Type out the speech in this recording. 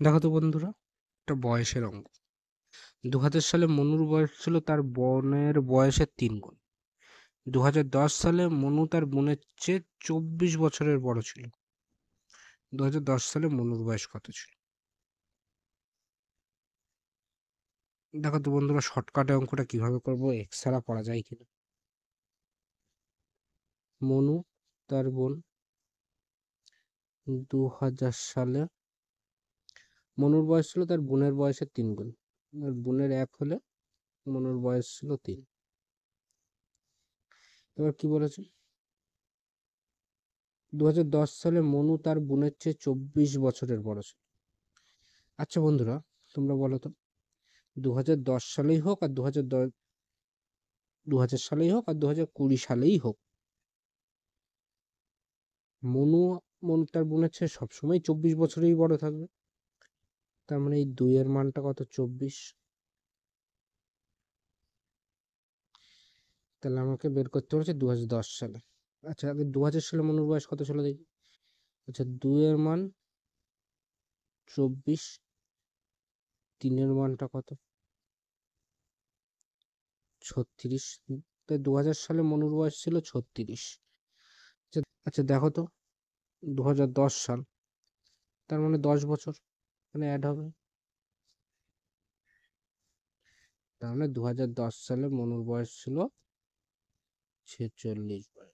দেখো তো বন্ধুরা, একটা বয়সের অঙ্ক। 2000 সালে মনুর বয়স ছিল তার বোনের বয়সের 3 গুণ। 2010 সালে মনু তার বোনের চেয়ে 24 বছরের বড় ছিল। 2010 সালে মনুর বয়স কত ছিল? দেখো তো বন্ধুরা, শর্টকাটে অঙ্কটা কিভাবে করবো, এক্স ছাড়া করা যায় কিনা। মনু তার বোন 2000 সালে, মনুর বয়স ছিল তার বোনের বয়সের 3 গুণ। আর বোনের 1 হলে মনুর বয়স ছিল 3। এবার কি বলেছে? 2010 সালে মনু তার বোনের চেয়ে 24 বছরের বড় ছিল। আচ্ছা বন্ধুরা, তোমরা বলো তো, 2010 সালেই হোক আর 2000 সালেই হোক আর 2020 সালেই হোক, মনু মনু তার বোনের চেয়ে সবসময় 24 বছরেই বড় থাকবে। তার মানে এই 2 এর মানটা কত? 24। তাহলে আমাকে বের করতে হচ্ছে 2010 সালে। আচ্ছা, আগে 2000 সালে মনুর বয়স কত ছিল দেখি। আচ্ছা, 2 এর মান 24, 3-এর মানটা কত? 36। তাই 2000 সালে মনুর বয়স ছিল 36। আচ্ছা আচ্ছা, দেখো তো, 2010 সাল, তার মানে 10 বছর, মানে অ্যাড হবে। তার মানে 2010 সালে মনুর বয়স ছিল 46 বছর।